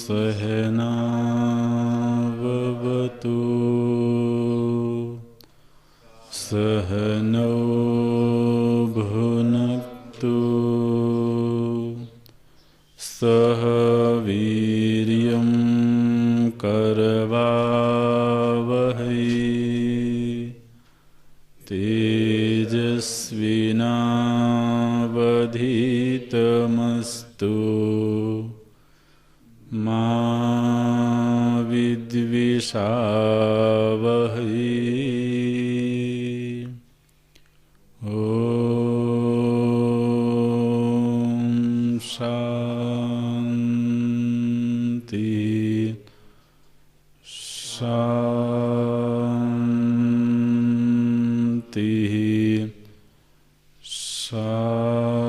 सहनाववतु सहनौ भुनक्तु सह वीर्यं करवावहै तेजस्विनावधीतमस्तु मा विद्विषावहै। ॐ शान्ति शान्ति शान्ति।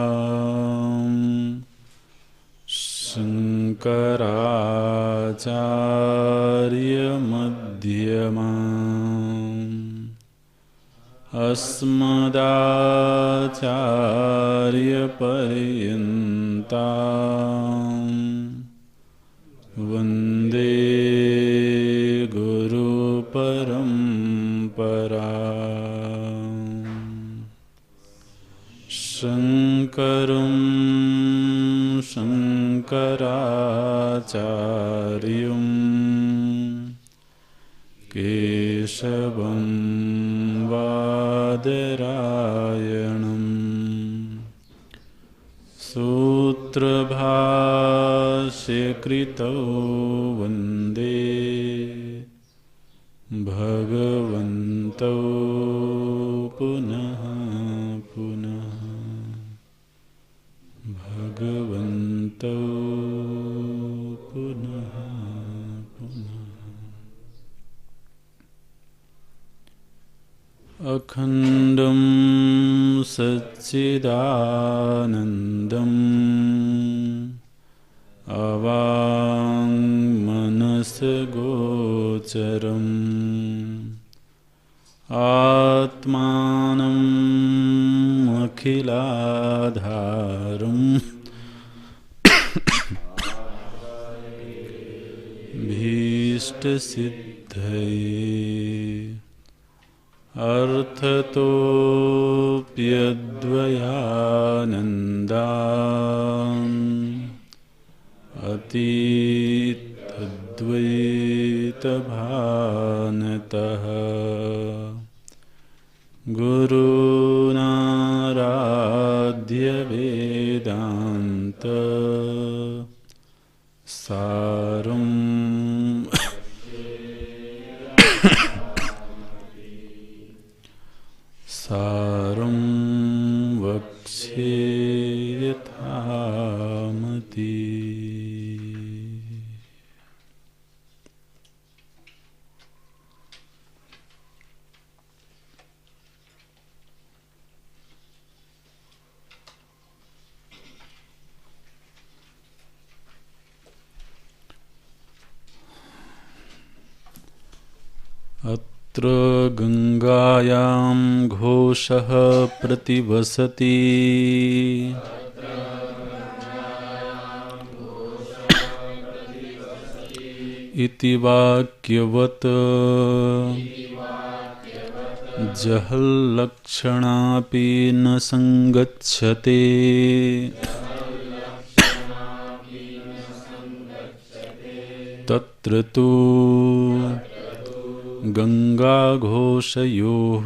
सदाशिवसमारम्भाम् शङ्कराचार्यमध्यमाम् अस्मदाचार्यपर्यन्ताम् वन्दे गुरुपरम्पराम्। शङ्करं शङ्कराचार्यं केशवं बादरायणम् सूत्रभाष्यकृतौ वन्दे भगवन्तौ पुनः पुनः भगवन्तौ पुनः पुनः। अखण्डं सच्चिदानन्दम् अवाङ्मनसगोचरम् आत्मानम् अखिलाधारम् भीष्टसिद्धये अर्थतोऽप्यद्वयानन्दान् अतीतद्वैतभानतः गुरूणाराध्यवेदान्त सारम् सारं वक्ष्ये यथामति। अत्र गंगायां घोषः प्रतिवसति इति वाक्यवत् जहल्लक्षणापि न संगच्छते तत्र तु गंगाघोषयोः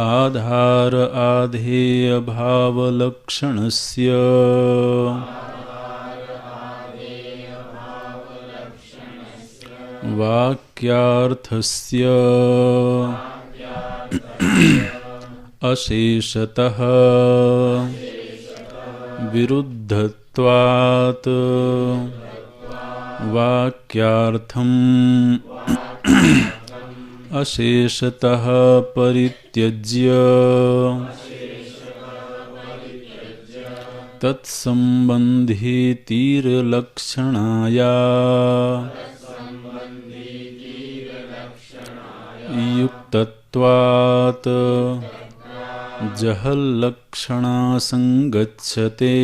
आधार आधेय भावलक्षणस्य वाक्यार्थस्य अशेषतः विरुद्धत्वात् वाक्यार्थं अशेषतः परित्यज्य तत्संबंधीतिर्लक्षणाया युक्तत्वात् जहल्लक्षणा संगच्छते।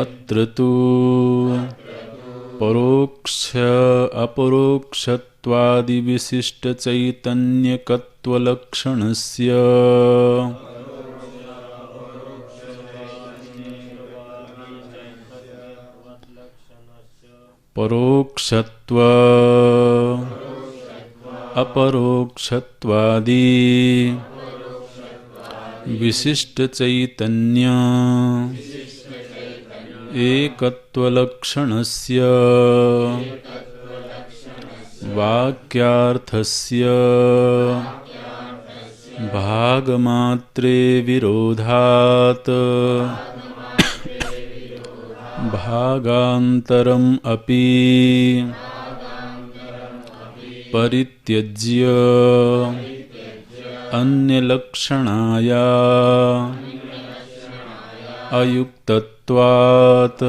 अत्र तु परोक्ष अपरोक्षत्वादि विशिष्ट चैतन्यकत्वलक्षणस्य परोक्षत्व अपरोक्षत्वादि विशिष्ट चैतन्य एकत्वलक्षणस्य वाक्यार्थस्य भागमात्रे विरोधात् भागान्तरम् अपि परित्यज्य अन्यलक्षणाया अयुक्तत्वात्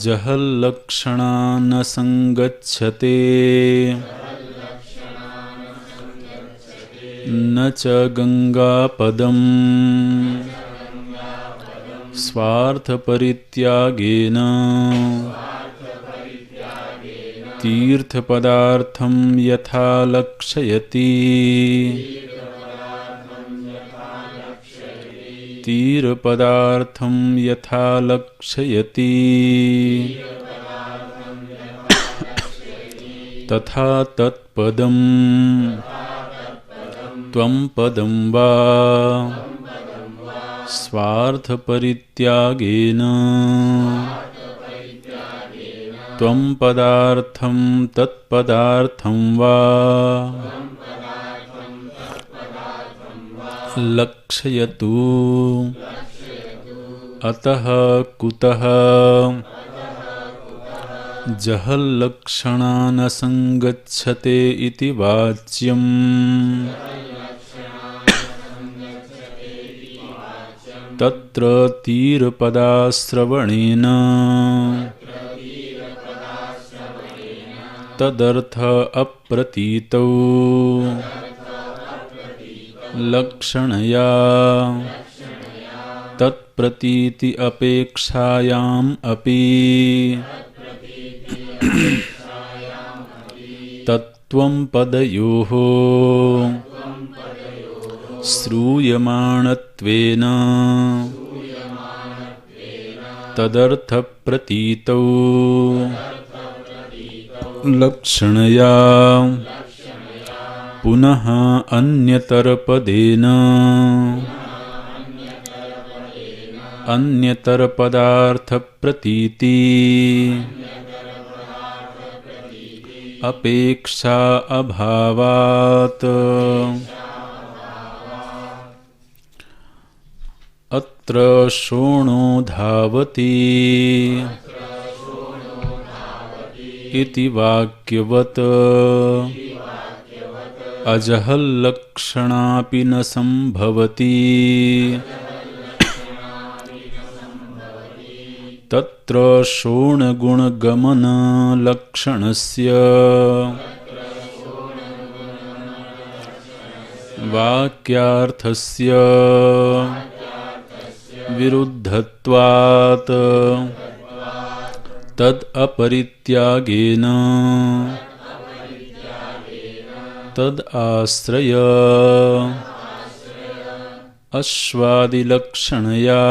जहल्लक्षणा न संगच्छते। न च गंगापदम् स्वार्थपरित्यागेन तीर्थपदार्थं यथा लक्षयति तीर्थपदार्थं यथा लक्षयति तथा तत्पदं त्वं पदं वा स्वार्थपरित्यागेन त्वं पदार्थं तत्पदार्थं वा लक्षयतु। अतः कुतः जहल्लक्षणा न संगच्छते इति वाच्यम्। तत्र तीर्थपदाश्रवणेन तदर्थ अप्रतीतौ लक्षणया तत्प्रतीति अपेक्षायाम् अपि तत्त्वं पदयोः श्रूयमाणत्वेन तदर्थप्रतीतौ लक्षणया पुनः अन्यतरपदेन अन्यतरपदार्थप्रतीति अपेक्षा अभावात् अत्र शोणो धावति इति वाक्यवत् अजहल्लक्षणापि न संभवति। तत्र शोणगुणगमनलक्षणस्य वाक्यार्थस्य विरुद्धत्वात् तद् अपरित्यागेन तद् आश्रय अश्वादिलक्षणया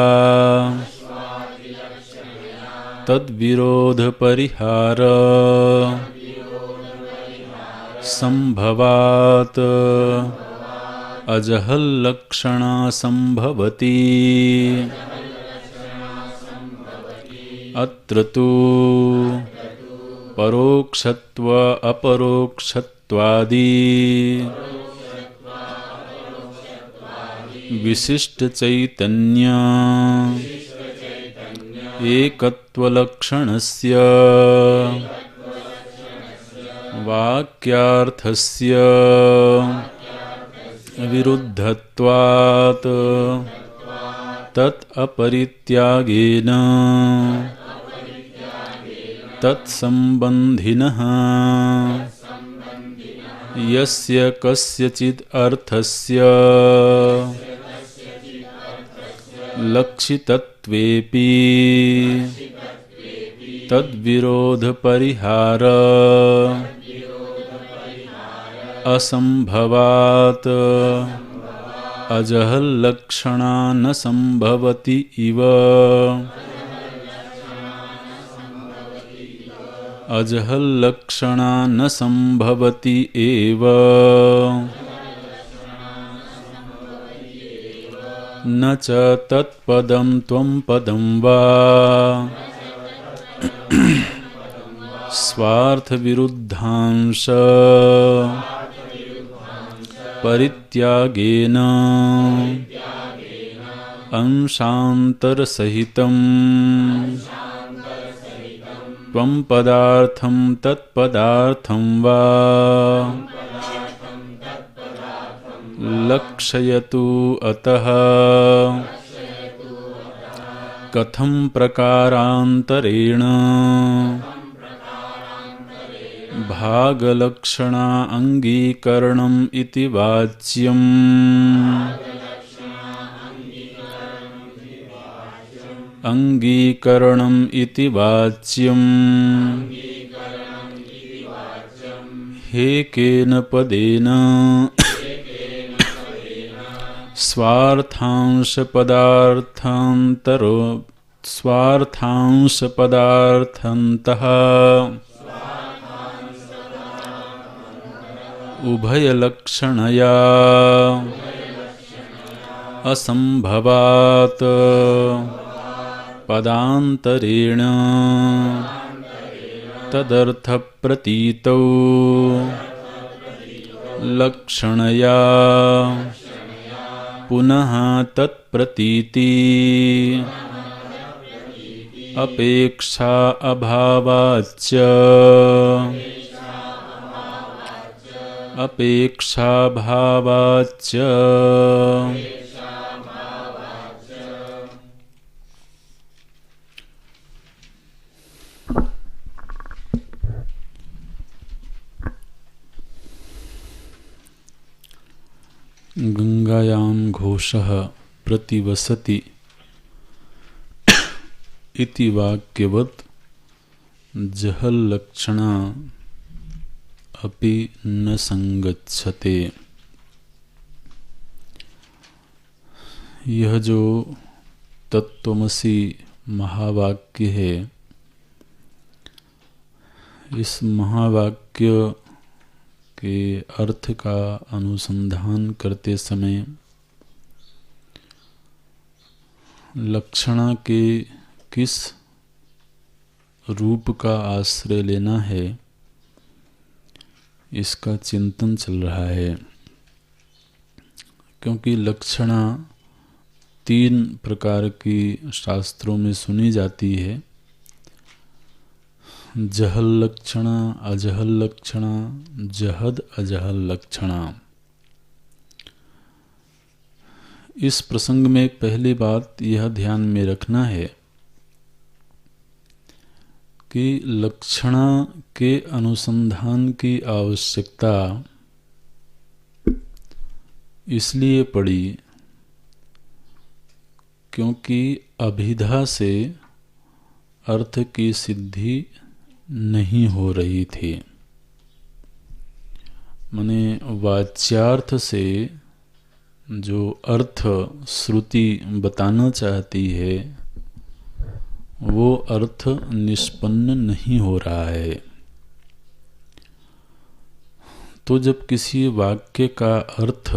तद्विरोधपरिहार संभवात् अजहल्लक्षणा संभवति। अत्र तु परोक्षत्व अपरोक्षत्वादि विशिष्ट चैतन्य एकत्वलक्षणस्य वाक्यार्थस्य विरुद्धत्वात् तत् अपरित्यागेन तत्संबन्धिनः यस्य कस्यचित् अर्थस्य लक्षितत्वेपि तद्विरोधपरिहार असंभवात् अजहल्लक्षणा न संभवति इव अजहल्लक्षणा न संभवति एव न च तत्पदं त्वं पदं वा स्वार्थविरुद्धांश परित्यागेन अंशान्तरसहितं त्वं पदार्थं तत्पदार्थं वा लक्षयतु अतः कथं प्रकारान्तरेण भागलक्षणा अंगीकरणम् इति वाच्यम् अंगीकरणम् इति वाच्यम् हे केन पदेन स्वार्थांशपदार्थन्तः उभयलक्षणया असंभवात् पदान्तरेण तदर्थप्रतीतौ लक्षणया पुनः तत्प्रतीति अपेक्षा अभावाच्च अपेक्षाभावाच्च गंगायां घोषः प्रतिवसति इति वाक्यवत् जहल्लक्षणा अपि न संगच्छते। यह जो तत्त्वमसि महावाक्य है, इस महावाक्य के अर्थ का अनुसंधान करते समय लक्षणा के किस रूप का आश्रय लेना है, इसका चिंतन चल रहा है। क्योंकि लक्षणा 3 प्रकार की शास्त्रों में सुनी जाती है, जहल लक्षणा, अजहल लक्षणा, जहद अजहल लक्षणा। इस प्रसंग में पहली बात यह ध्यान में रखना है कि लक्षणा के अनुसंधान की आवश्यकता इसलिए पड़ी क्योंकि अभिधा से अर्थ की सिद्धि नहीं हो रही थी। माने वाच्यार्थ से जो अर्थ श्रुति बताना चाहती है वो अर्थ निष्पन्न नहीं हो रहा है। तो जब किसी वाक्य का अर्थ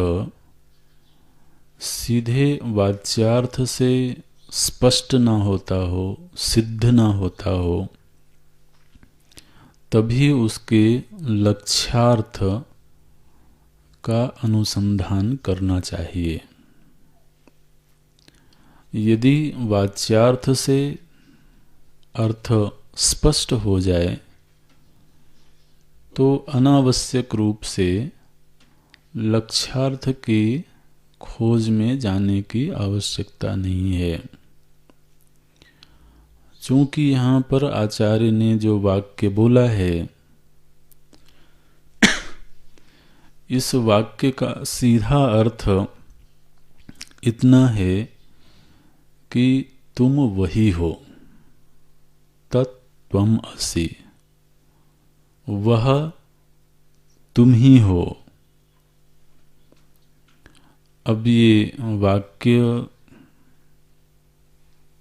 सीधे वाच्यार्थ से स्पष्ट ना होता हो, सिद्ध ना होता हो, तभी उसके लक्ष्यार्थ का अनुसंधान करना चाहिए। यदि वाच्यार्थ से अर्थ स्पष्ट हो जाए तो अनावश्यक रूप से लक्ष्यार्थ की खोज में जाने की आवश्यकता नहीं है। चूंकि यहाँ पर आचार्य ने जो वाक्य बोला है, इस वाक्य का सीधा अर्थ इतना है कि तुम वही हो, तत्त्वम् असि, वह तुम ही हो। अब ये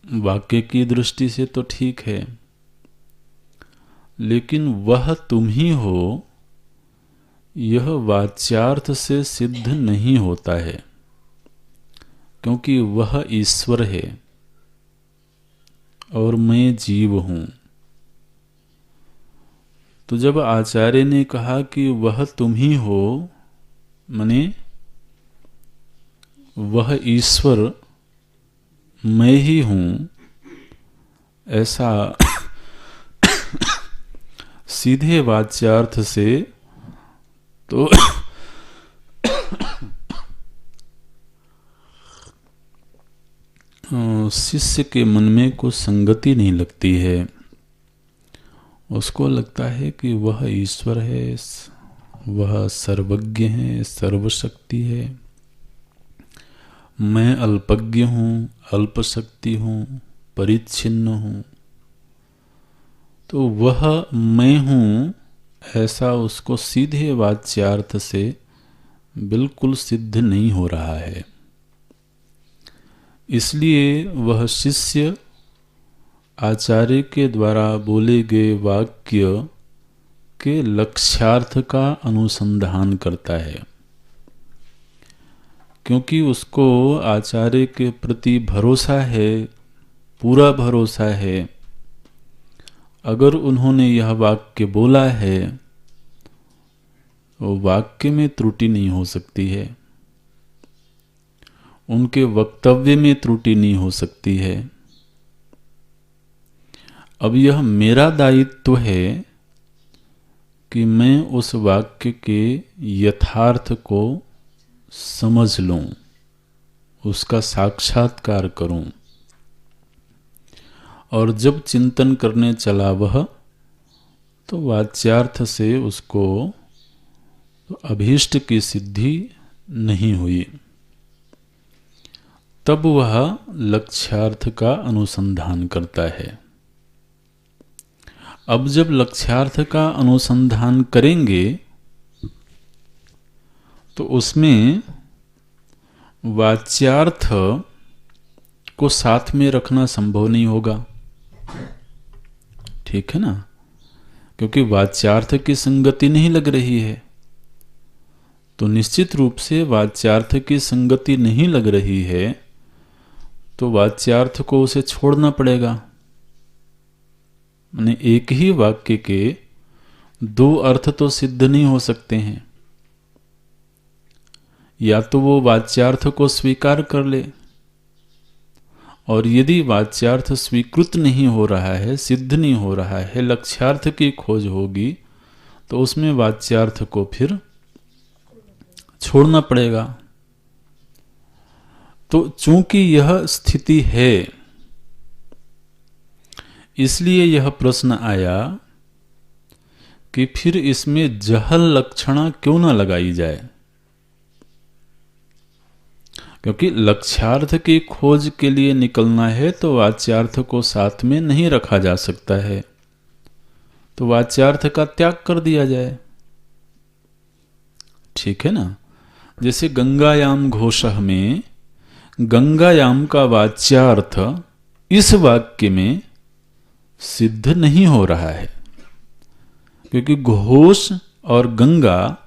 वाक्य की दृष्टि से तो ठीक है, लेकिन वह तुम ही हो यह वाच्यार्थ से सिद्ध नहीं होता है, क्योंकि वह ईश्वर है और मैं जीव हूं। तो जब आचार्य ने कहा कि वह तुम ही हो, माने वह ईश्वर मैं ही हूं, ऐसा सीधे वाच्यार्थ से तो शिष्य के मन में कुछ संगति नहीं लगती है। उसको लगता है कि वह ईश्वर है, वह सर्वज्ञ है, सर्वशक्ति है, मैं अल्पज्ञ हूँ, अल्पशक्ति हूँ, परिच्छिन्न हूँ। तो वह मैं हूँ ऐसा उसको सीधे वाच्यार्थ से बिल्कुल सिद्ध नहीं हो रहा है। इसलिए वह शिष्य आचार्य के द्वारा बोले गए वाक्य के लक्ष्यार्थ का अनुसंधान करता है, क्योंकि उसको आचार्य के प्रति भरोसा है, पूरा भरोसा है। अगर उन्होंने यह वाक्य बोला है तो वाक्य में त्रुटि नहीं हो सकती है, उनके वक्तव्य में त्रुटि नहीं हो सकती है। अब यह मेरा दायित्व है कि मैं उस वाक्य के यथार्थ को समझ लूं, उसका साक्षात्कार करूं। और जब चिंतन करने चला वह, तो वाच्यार्थ से उसको तो अभीष्ट की सिद्धि नहीं हुई। तब वह लक्ष्यार्थ का अनुसंधान करता है। अब जब लक्ष्यार्थ का अनुसंधान करेंगे तो उसमें वाच्यार्थ को साथ में रखना संभव नहीं होगा, ठीक है ना, क्योंकि वाच्यार्थ की संगति नहीं लग रही है। तो निश्चित रूप से वाच्यार्थ की संगति नहीं लग रही है, तो वाच्यार्थ को उसे छोड़ना पड़ेगा। माने एक ही वाक्य के दो अर्थ तो सिद्ध नहीं हो सकते हैं। या तो वो वाच्यार्थ को स्वीकार कर ले, और यदि वाच्यार्थ स्वीकृत नहीं हो रहा है, सिद्ध नहीं हो रहा है, लक्ष्यार्थ की खोज होगी, तो उसमें वाच्यार्थ को फिर छोड़ना पड़ेगा। तो चूंकि यह स्थिति है, इसलिए यह प्रश्न आया कि फिर इसमें जहल लक्षणा क्यों न लगाई जाए, क्योंकि लक्ष्यार्थ की खोज के लिए निकलना है तो वाच्यार्थ को साथ में नहीं रखा जा सकता है, तो वाच्यार्थ का त्याग कर दिया जाए, ठीक है ना। जैसे गंगायाम घोषः में गंगायाम का वाच्यार्थ इस वाक्य में सिद्ध नहीं हो रहा है, क्योंकि घोष और गंगा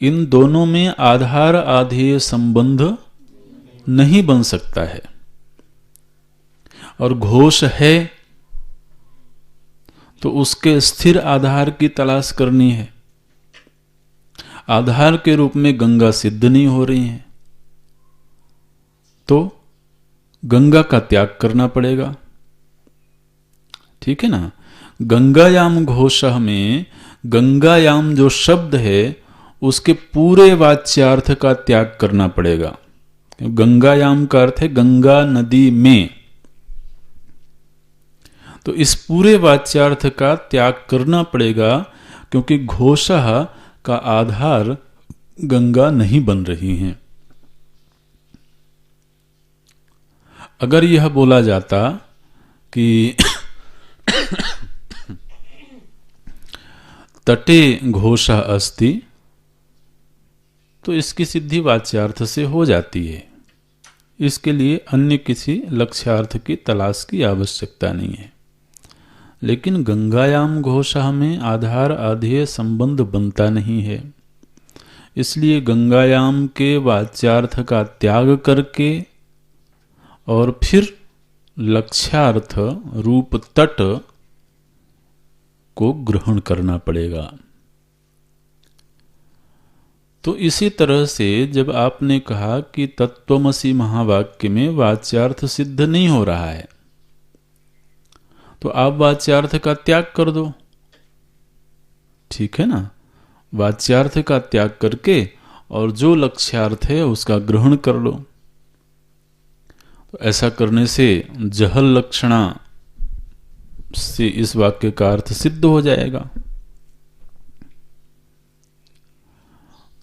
इन दोनों में आधार आधेय संबंध नहीं बन सकता है। और घोष है तो उसके स्थिर आधार की तलाश करनी है। आधार के रूप में गंगा सिद्ध नहीं हो रही है, तो गंगा का त्याग करना पड़ेगा, ठीक है ना। गंगायाम घोषः में गंगायाम जो शब्द है उसके पूरे वाच्यार्थ का त्याग करना पड़ेगा। गंगायाम का अर्थ है गंगा नदी में, तो इस पूरे वाच्यार्थ का त्याग करना पड़ेगा, क्योंकि घोषः का आधार गंगा नहीं बन रही हैं। अगर यह बोला जाता कि तटे घोषः अस्ति, तो इसकी सिद्धि वाच्यार्थ से हो जाती है। इसके लिए अन्य किसी लक्ष्यार्थ की तलाश की आवश्यकता नहीं है। लेकिन गंगायाम घोषः में आधार आधेय संबंध बनता नहीं है, इसलिए गंगायाम के वाच्यार्थ का त्याग करके और फिर लक्ष्यार्थ रूप तट को ग्रहण करना पड़ेगा। तो इसी तरह से जब आपने कहा कि तत्त्वमसि महावाक्य में वाच्यार्थ सिद्ध नहीं हो रहा है, तो आप वाच्यार्थ का त्याग कर दो, ठीक है ना। वाच्यार्थ का त्याग करके और जो लक्ष्यार्थ है उसका ग्रहण कर लो। तो ऐसा करने से जहल लक्षणा से इस वाक्य का अर्थ सिद्ध हो जाएगा।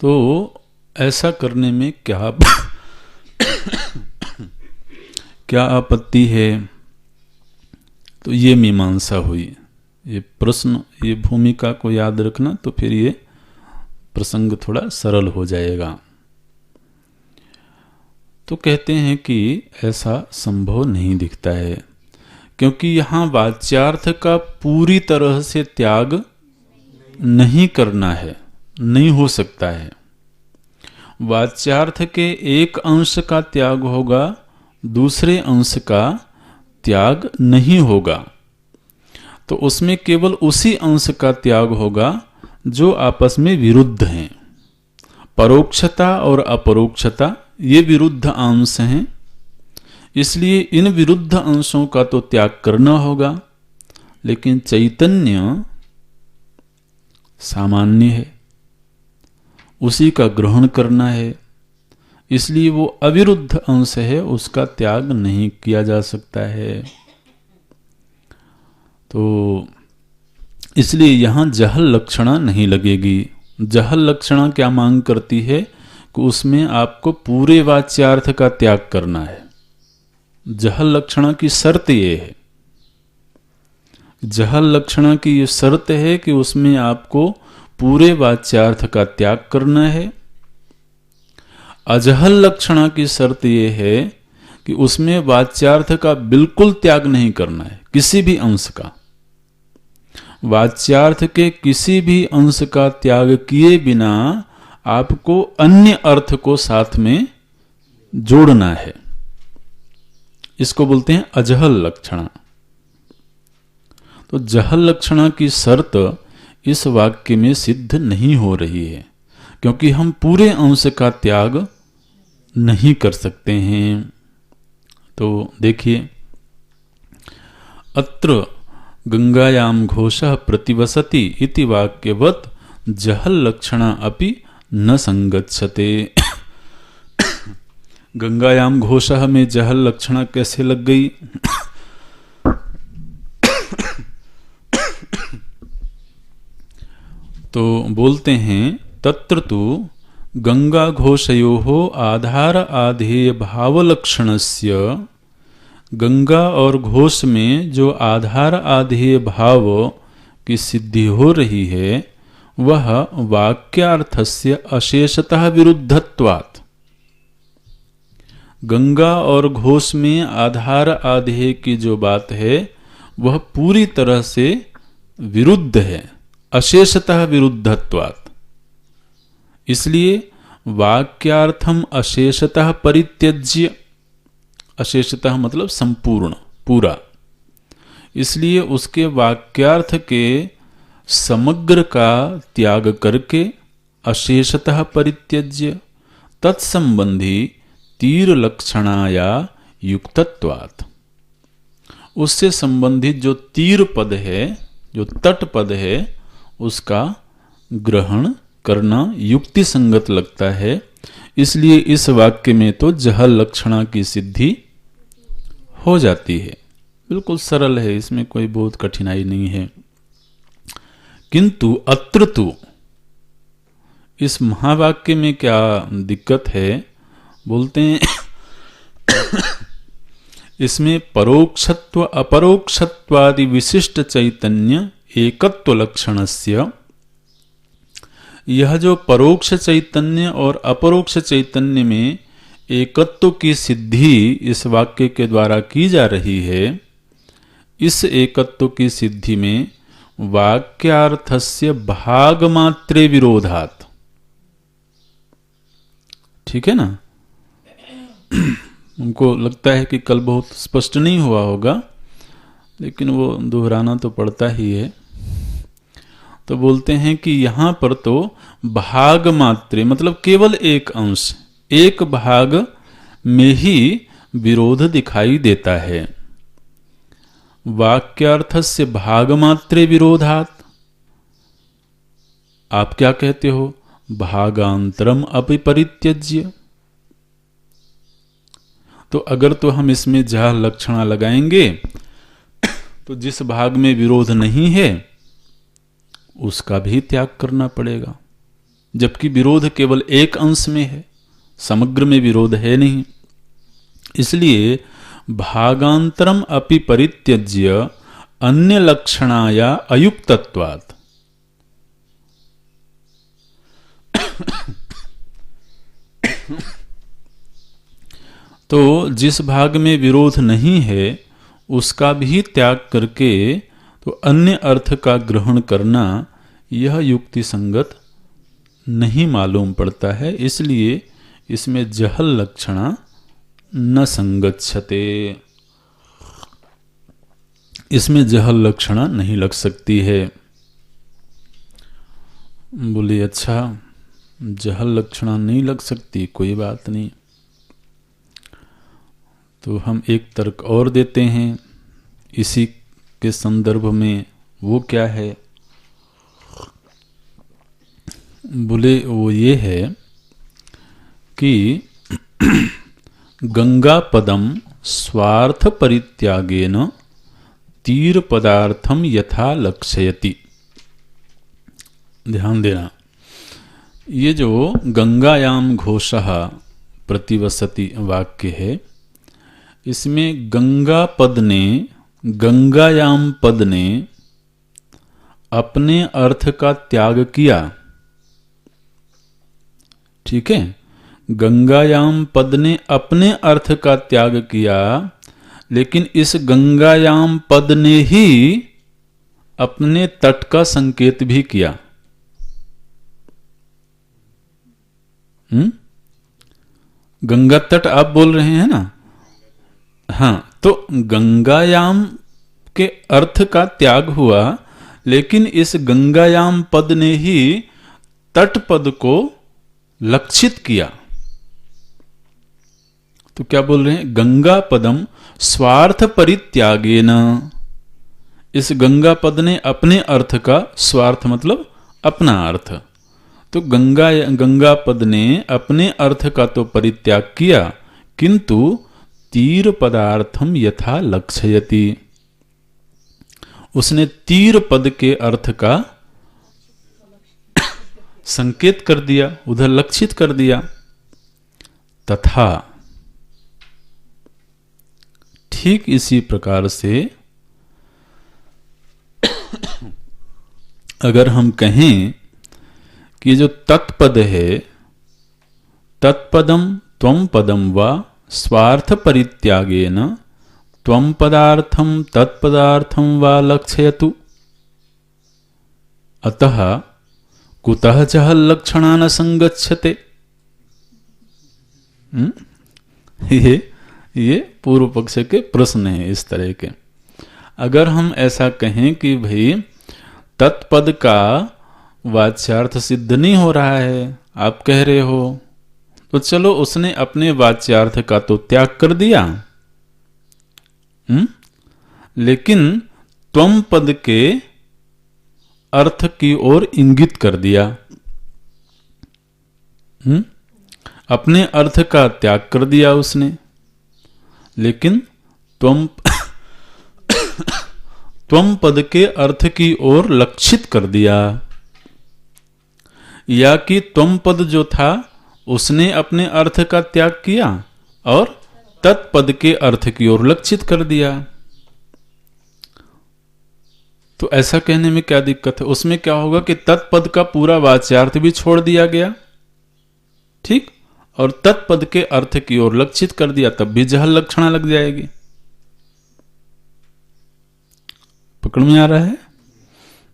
तो ऐसा करने में क्या आपत्ति है? तो ये मीमांसा हुई। ये प्रश्न, ये भूमिका को याद रखना, तो फिर ये प्रसंग थोड़ा सरल हो जाएगा। तो कहते हैं कि ऐसा संभव नहीं दिखता है, क्योंकि यहाँ वाच्यार्थ का पूरी तरह से त्याग नहीं करना है, नहीं हो सकता है। वाच्यार्थ के एक अंश का त्याग होगा, दूसरे अंश का त्याग नहीं होगा। तो उसमें केवल उसी अंश का त्याग होगा जो आपस में विरुद्ध हैं। परोक्षता और अपरोक्षता ये विरुद्ध अंश हैं, इसलिए इन विरुद्ध अंशों का तो त्याग करना होगा। लेकिन चैतन्य सामान्य है, उसी का ग्रहण करना है, इसलिए वो अविरुद्ध अंश है, उसका त्याग नहीं किया जा सकता है। तो इसलिए यहां जहल लक्षणा नहीं लगेगी। जहल लक्षणा क्या मांग करती है कि उसमें आपको पूरे वाच्यार्थ का त्याग करना है। जहल लक्षणा की शर्त ये है, जहल लक्षणा की ये शर्त है कि उसमें आपको पूरे वाच्यार्थ का त्याग करना है। अजहल लक्षणा की शर्त यह है कि उसमें वाच्यार्थ का बिल्कुल त्याग नहीं करना है, किसी भी अंश का। वाच्यार्थ के किसी भी अंश का त्याग किए बिना आपको अन्य अर्थ को साथ में जोड़ना है। इसको बोलते हैं अजहल लक्षणा। तो जहल लक्षणा की शर्त इस वाक्य में सिद्ध नहीं हो रही है, क्योंकि हम पूरे अंश का त्याग नहीं कर सकते हैं। तो देखिए, अत्र गंगायाम घोषः प्रतिवसति इति वाक्यवत् जहल लक्षणा अपि न संगच्छते। गंगायाम घोषः में जहल लक्षणा कैसे लग गई? तो बोलते हैं तत्र तु गंगा घोषयोः आधार आधेय भावलक्षणस्य, गंगा और घोष में जो आधार आधेय भाव की सिद्धि हो रही है वह वाक्यार्थस्य अशेषतः विरुद्धत्वात्। गंगा और घोष में आधार आधेय की जो बात है वह पूरी तरह से विरुद्ध है, अशेषतः विरुद्धत्वात्। इसलिए वाक्यार्थम अशेषतः परित्यज्य, अशेषतः मतलब संपूर्ण, पूरा, इसलिए उसके वाक्यार्थ के समग्र का त्याग करके अशेषतः परित्यज्य तत्संबंधी तीर लक्षणाया युक्तत्वात्, उससे संबंधित जो तीर पद है, जो तट पद है, उसका ग्रहण करना युक्ति संगत लगता है। इसलिए इस वाक्य में तो जहल लक्षणा की सिद्धि हो जाती है। बिल्कुल सरल है, इसमें कोई बहुत कठिनाई नहीं है। किंतु अत्र तो इस महावाक्य में क्या दिक्कत है, बोलते हैं इसमें परोक्षत्व अपरोक्षत्वादि विशिष्ट चैतन्य एकत्व लक्षणस्य, यह जो परोक्ष चैतन्य और अपरोक्ष चैतन्य में एकत्व की सिद्धि इस वाक्य के द्वारा की जा रही है, इस एकत्व की सिद्धि में वाक्यार्थस्य भाग मात्रे विरोधात्, ठीक है ना। उनको लगता है कि कल बहुत स्पष्ट नहीं हुआ होगा, लेकिन वो दोहराना तो पड़ता ही है। तो बोलते हैं कि यहां पर तो भाग मात्रे मतलब केवल एक अंश, एक भाग में ही विरोध दिखाई देता है। वाक्यार्थस्य भाग मात्रे विरोधात्, आप क्या कहते हो, भागांतरम अपि परित्यज्य। तो अगर तो हम इसमें जह लक्षणा लगाएंगे तो जिस भाग में विरोध नहीं है उसका भी त्याग करना पड़ेगा, जबकि विरोध केवल एक अंश में है, समग्र में विरोध है नहीं। इसलिए भागांतरम अपि परित्यज्य अन्य लक्षणाया अयुक्तत्वात्, तो जिस भाग में विरोध नहीं है उसका भी त्याग करके तो अन्य अर्थ का ग्रहण करना यह युक्ति संगत नहीं मालूम पड़ता है। इसलिए इसमें जहल लक्षणा न संगच्छते, इसमें जहल लक्षणा नहीं लग सकती है। बोले अच्छा, जहल लक्षणा नहीं लग सकती, कोई बात नहीं। तो हम एक तर्क और देते हैं इसी के संदर्भ में, वो क्या है, बोले वो ये है कि गंगा पदम स्वार्थ परित्यागेन तीर पदार्थम यथा लक्षयति। ध्यान देना, ये जो गंगायाम घोषः प्रतिवसति वाक्य है, इसमें गंगा पद ने, गंगायाम पद ने अपने अर्थ का त्याग किया, ठीक है। गंगायाम पद ने अपने अर्थ का त्याग किया, लेकिन इस गंगायाम पद ने ही अपने तट का संकेत भी किया। गंगा तट आप बोल रहे हैं ना, हाँ, तो गंगायाम के अर्थ का त्याग हुआ, लेकिन इस गंगायाम पद ने ही तट पद को लक्षित किया। तो क्या बोल रहे हैं, गंगा पदम स्वार्थ परित्यागेन, इस गंगा पद ने अपने अर्थ का, स्वार्थ मतलब अपना अर्थ, तो गंगा पद ने अपने अर्थ का तो परित्याग किया, किंतु तीर पदार्थम यथा लक्षयति, उसने तीर पद के अर्थ का संकेत कर दिया, उधर लक्षित कर दिया। तथा ठीक इसी प्रकार से अगर हम कहें कि जो तत्पद है, तत्पदम त्वम पदम वा स्वार्थ परित्यागेन त्वम पदार्थम तत्पदार्थम वा लक्षयतु, अतः कुतः जहल लक्षणा न संगच्छते। ये पूर्व पक्ष के प्रश्न हैं इस तरह के। अगर हम ऐसा कहें कि भाई तत्पद का वाच्यार्थ सिद्ध नहीं हो रहा है, आप कह रहे हो, तो चलो उसने अपने वाच्यार्थ का तो त्याग कर दिया, लेकिन त्वम पद के अर्थ की ओर इंगित कर दिया। अपने अर्थ का त्याग कर दिया उसने, लेकिन त्वम पद के अर्थ की ओर लक्षित कर दिया, या कि त्वम पद जो था उसने अपने अर्थ का त्याग किया और तत्पद के अर्थ की ओर लक्षित कर दिया। तो ऐसा कहने में क्या दिक्कत है? उसमें क्या होगा कि तत्पद का पूरा वाच्यार्थ भी छोड़ दिया गया, ठीक, और तत्पद के अर्थ की ओर लक्षित कर दिया, तब भी जहल लक्षणा लग जाएगी। पकड़ में आ रहा है?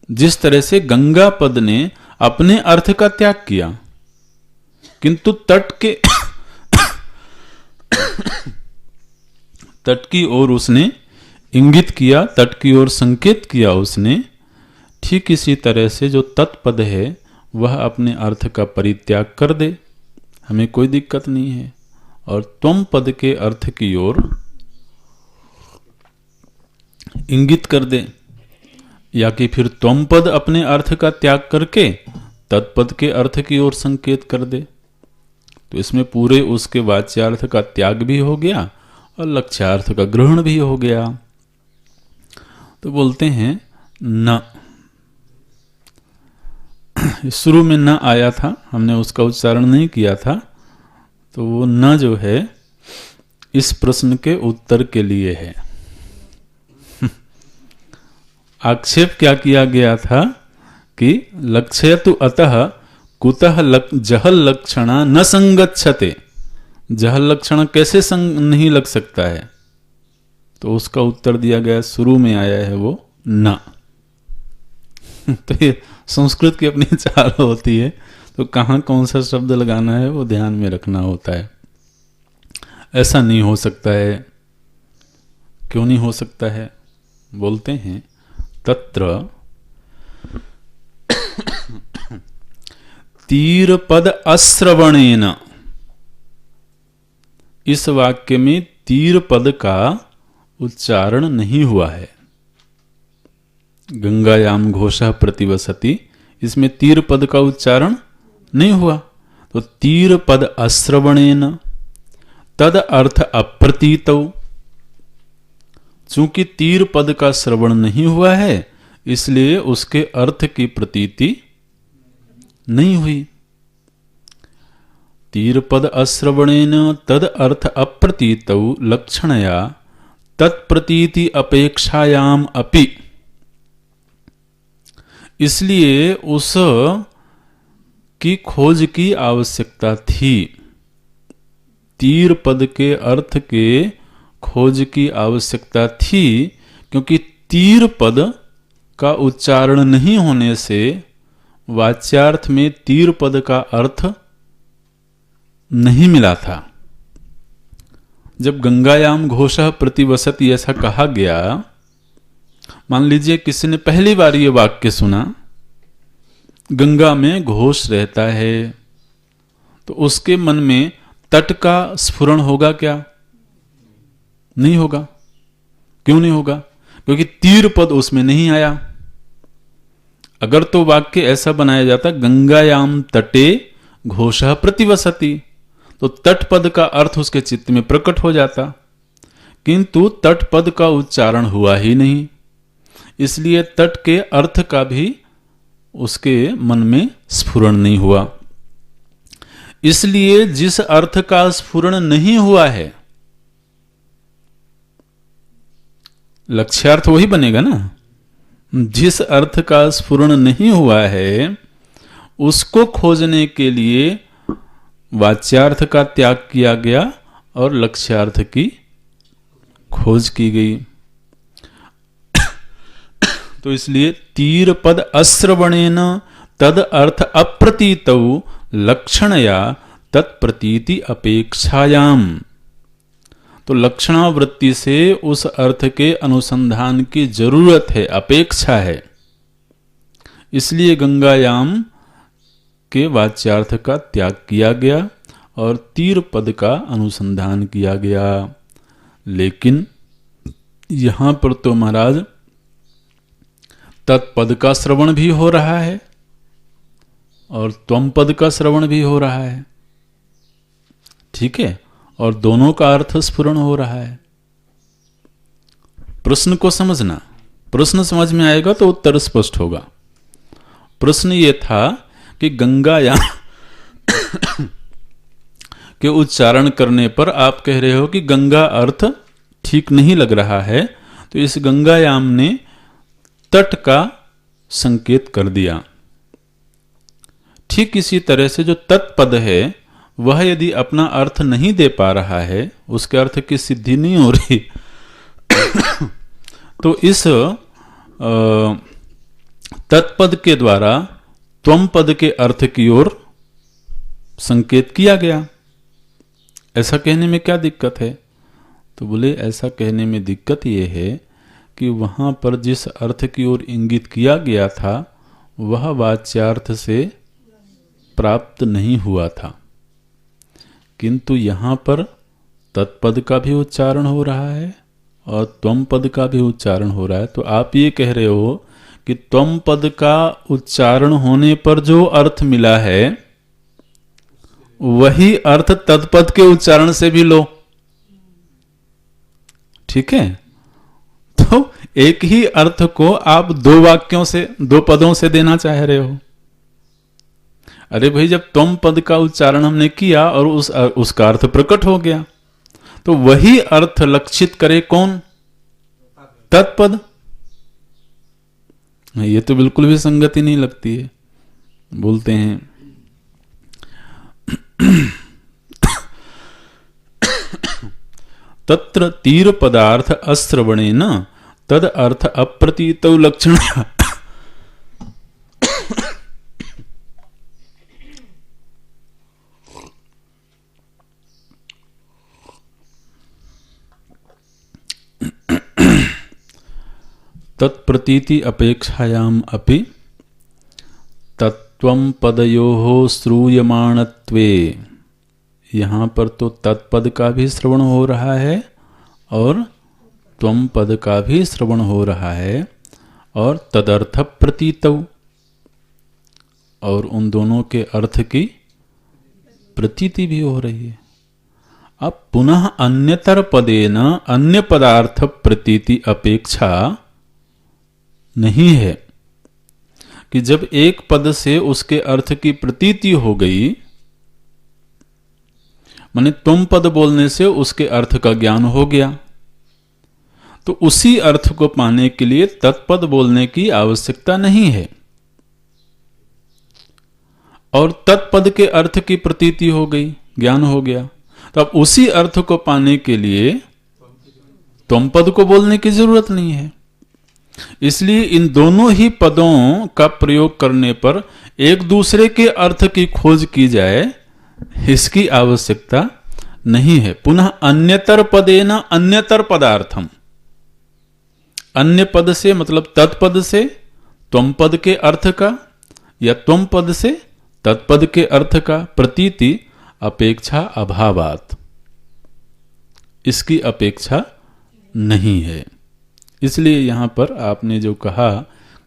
जिस तरह से गंगा पद ने अपने अर्थ का त्याग किया, किंतु तट की ओर उसने इंगित किया, तट की ओर संकेत किया उसने, ठीक इसी तरह से जो तत्पद है वह अपने अर्थ का परित्याग कर दे, हमें कोई दिक्कत नहीं है, और त्वम पद के अर्थ की ओर इंगित कर दे, या कि फिर त्वम पद अपने अर्थ का त्याग करके तत्पद के अर्थ की ओर संकेत कर दे। तो इसमें पूरे उसके वाच्यार्थ का त्याग भी हो गया और लक्ष्यार्थ का ग्रहण भी हो गया। तो बोलते हैं न, शुरू में न आया था, हमने उसका उच्चारण नहीं किया था, तो वो न जो है इस प्रश्न के उत्तर के लिए है। आक्षेप क्या किया गया था कि लक्ष्यतु अतः कुतः जहल लक्षणा न संगच्छते, जहल लक्षण कैसे संग नहीं लग सकता है? तो उसका उत्तर दिया गया, शुरू में आया है वो न। तो ये संस्कृत की अपनी चाल होती है, तो कहाँ कौन सा शब्द लगाना है वो ध्यान में रखना होता है। ऐसा नहीं हो सकता है। क्यों नहीं हो सकता है? बोलते हैं तत्र तीर पद अश्रवणेन, इस वाक्य में तीर पद का उच्चारण नहीं हुआ है। गंगायाम घोषः प्रतिवसति, इसमें तीर पद का उच्चारण नहीं हुआ, तो तीर पद अश्रवणेन तद अर्थ अप्रतीतौ, चूंकि तीर पद का श्रवण नहीं हुआ है इसलिए उसके अर्थ की प्रतीति नहीं हुई। तीर पद अश्रवणेन तद अर्थ अप्रतीतौ लक्षणया तत्प्रतीति अपेक्षायाम अपि, इसलिए उस की खोज की आवश्यकता थी। तीर पद के अर्थ के खोज की आवश्यकता थी, क्योंकि तीर पद का उच्चारण नहीं होने से वाच्यार्थ में तीर पद का अर्थ नहीं मिला था। जब गंगायाम घोषः प्रतिवसति ऐसा कहा गया, मान लीजिए किसी ने पहली बार ये वाक्य सुना, गंगा में घोष रहता है, तो उसके मन में तट का स्फुरण होगा क्या? नहीं होगा। क्यों नहीं होगा? क्योंकि तीर पद उसमें नहीं आया। अगर तो वाक्य ऐसा बनाया जाता गंगायाम तटे घोषः प्रतिवसति, तो तट पद का अर्थ उसके चित्त में प्रकट हो जाता, किंतु तट पद का उच्चारण हुआ ही नहीं, इसलिए तट के अर्थ का भी उसके मन में स्फुरण नहीं हुआ। इसलिए जिस अर्थ का स्फुरण नहीं हुआ है, लक्ष्यार्थ वही बनेगा ना। जिस अर्थ का स्फुरण नहीं हुआ है उसको खोजने के लिए वाच्यार्थ का त्याग किया गया और लक्ष्यार्थ की खोज की गई। तो इसलिए तीर पद अश्रवणेन तद अर्थ अप्रतीतौ लक्षणया तत्प्रतीति अपेक्षायाम, तो लक्षणावृत्ति से उस अर्थ के अनुसंधान की जरूरत है, अपेक्षा है। इसलिए गंगायाम के वाच्यार्थ का त्याग किया गया और तीर पद का अनुसंधान किया गया। लेकिन यहां पर तो महाराज तत्पद का श्रवण भी हो रहा है और त्वम पद का श्रवण भी हो रहा है, ठीक है, और दोनों का अर्थ स्फुरण हो रहा है। प्रश्न को समझना, प्रश्न समझ में आएगा तो उत्तर स्पष्ट होगा। प्रश्न ये था कि गंगायाम के उच्चारण करने पर आप कह रहे हो कि गंगा अर्थ ठीक नहीं लग रहा है, तो इस गंगायाम ने तट का संकेत कर दिया। ठीक इसी तरह से जो तत्पद है वह यदि अपना अर्थ नहीं दे पा रहा है, उसके अर्थ की सिद्धि नहीं हो रही तो इस तत्पद के द्वारा त्वम पद के अर्थ की ओर संकेत किया गया। ऐसा कहने में क्या दिक्कत है? तो बोले ऐसा कहने में दिक्कत यह है कि वहां पर जिस अर्थ की ओर इंगित किया गया था वह वाच्यार्थ से प्राप्त नहीं हुआ था, किंतु यहां पर तत्पद का भी उच्चारण हो रहा है और त्वम पद का भी उच्चारण हो रहा है। तो आप ये कह रहे हो कि त्वम पद का उच्चारण होने पर जो अर्थ मिला है वही अर्थ तत्पद के उच्चारण से भी लो, ठीक है। तो एक ही अर्थ को आप दो वाक्यों से, दो पदों से देना चाह रहे हो। अरे भाई, जब त्वम पद का उच्चारण हमने किया और उसका अर्थ प्रकट हो गया, तो वही अर्थ लक्षित करे कौन? तत्पद। ये तो बिल्कुल भी संगति नहीं लगती है। बोलते हैं तत्र तीर पदार्थ अश्रवणेन तद अर्थ अप्रतीतौ लक्षण तत्प्रतीति अपेक्षायाम अपि तत्त्वं पदयोः श्रूयमाणत्वे। यहाँ पर तो तत्पद का भी श्रवण हो रहा है और त्वम पद का भी श्रवण हो रहा है और तदर्थ प्रतीतौ, और उन दोनों के अर्थ की प्रतीति भी हो रही है। अब पुनः अन्यतर पदेन अन्य पदार्थ प्रतीति अपेक्षा नहीं है कि जब एक पद से उसके अर्थ की प्रतीति हो गई, माने तुम पद बोलने से उसके अर्थ का ज्ञान हो गया, तो उसी अर्थ को पाने के लिए तत्पद बोलने की आवश्यकता नहीं है। और तत्पद के अर्थ की प्रतीति हो गई, ज्ञान हो गया, तो अब उसी अर्थ को पाने के लिए तुम पद को बोलने की जरूरत नहीं है। इसलिए इन दोनों ही पदों का प्रयोग करने पर एक दूसरे के अर्थ की खोज की जाए, इसकी आवश्यकता नहीं है। पुनः अन्यतर पदेन अन्यतर पदार्थम, अन्य पद से मतलब तत्पद से त्वम पद के अर्थ का या त्वम पद से तत्पद के अर्थ का प्रतीति अपेक्षा अभावात, इसकी अपेक्षा नहीं है। इसलिए यहां पर आपने जो कहा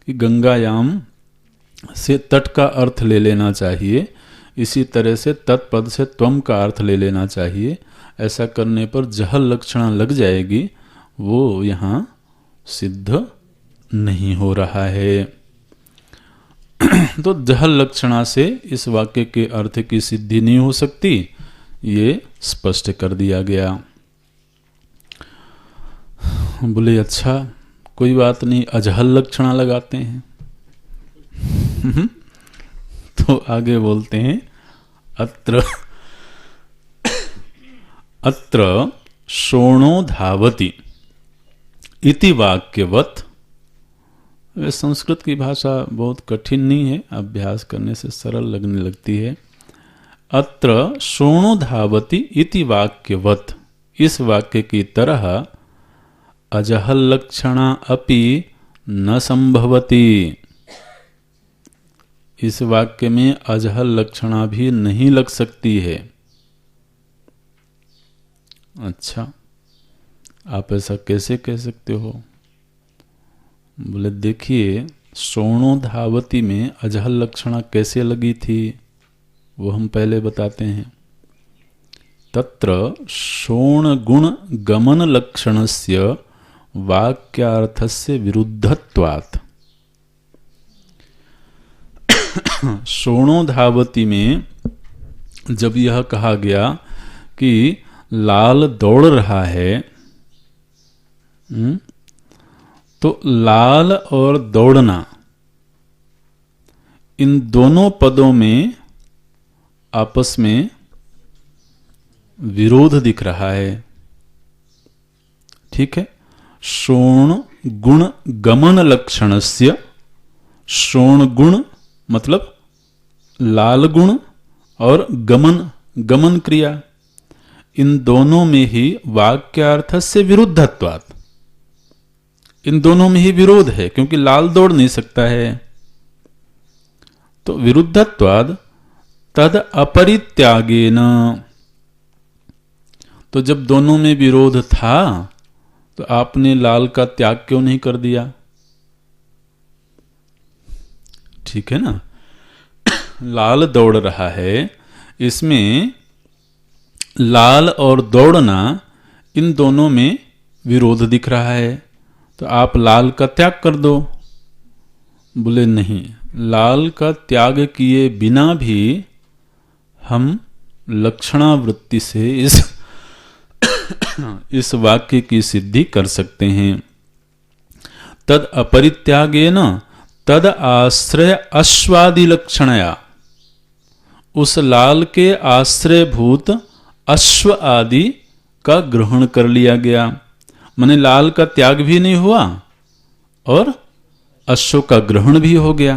कि गंगायाम से तट का अर्थ ले लेना चाहिए, इसी तरह से तत्पद से त्वम का अर्थ ले लेना चाहिए। ऐसा करने पर जहल लक्षणा लग जाएगी, वो यहां सिद्ध नहीं हो रहा है। तो जहल लक्षणा से इस वाक्य के अर्थ की सिद्धि नहीं हो सकती, ये स्पष्ट कर दिया गया। बोले अच्छा कोई बात नहीं, अजहल लक्षणा लगाते हैं। तो आगे बोलते हैं अत्र शोणो धावति इति वाक्यवत। संस्कृत की भाषा बहुत कठिन नहीं है, अभ्यास करने से सरल लगने लगती है। अत्र शोणो धावति इति वाक्यवत, इस वाक्य की तरह अजहल लक्षणा अपि न संभवति, इस वाक्य में अजहल लक्षणा भी नहीं लग सकती है। अच्छा, आप ऐसा कैसे कह सकते हो? बोले देखिए, शोणो धावती में अजहल लक्षणा कैसे लगी थी वो हम पहले बताते हैं। तत्र शोण गुण गमन लक्षणस्य वाक्यार्थस्य विरुद्धत्वात्। शोणो धावती में जब यह कहा गया कि लाल दौड़ रहा है, तो लाल और दौड़ना इन दोनों पदों में आपस में विरोध दिख रहा है। ठीक है। शोण गुण गमन लक्षणस्य, शोण गुण मतलब लाल गुण और गमन क्रिया, इन दोनों में ही वाक्यार्थ से विरुद्धत्वात्, इन दोनों में ही विरोध है क्योंकि लाल दौड़ नहीं सकता है। तो विरुद्धत्वाद तद अपरित्यागेन, तो जब दोनों में विरोध था तो आपने लाल का त्याग क्यों नहीं कर दिया? ठीक है ना। लाल दौड़ रहा है, इसमें लाल और दौड़ना इन दोनों में विरोध दिख रहा है, तो आप लाल का त्याग कर दो। बोले नहीं, लाल का त्याग किए बिना भी हम लक्षणावृत्ति से इस वाक्य की सिद्धि कर सकते हैं। तद अपरित्यागेन तद आश्रय अश्वादि लक्षणया, उस लाल के आश्रयभूत अश्व आदि का ग्रहण कर लिया गया। माने लाल का त्याग भी नहीं हुआ और अश्व का ग्रहण भी हो गया।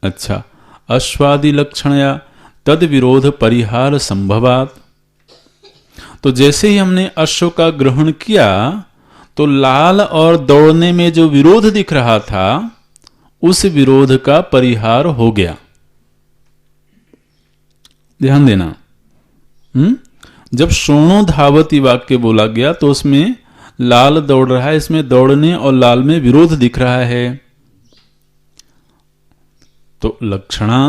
अच्छा, अश्वादि लक्षणया तद विरोध परिहार संभवात, तो जैसे ही हमने अश्व का ग्रहण किया तो लाल और दौड़ने में जो विरोध दिख रहा था उस विरोध का परिहार हो गया। ध्यान देना। जब शोणो धावती वाक्य बोला गया तो उसमें लाल दौड़ रहा है, इसमें दौड़ने और लाल में विरोध दिख रहा है। तो लक्षणा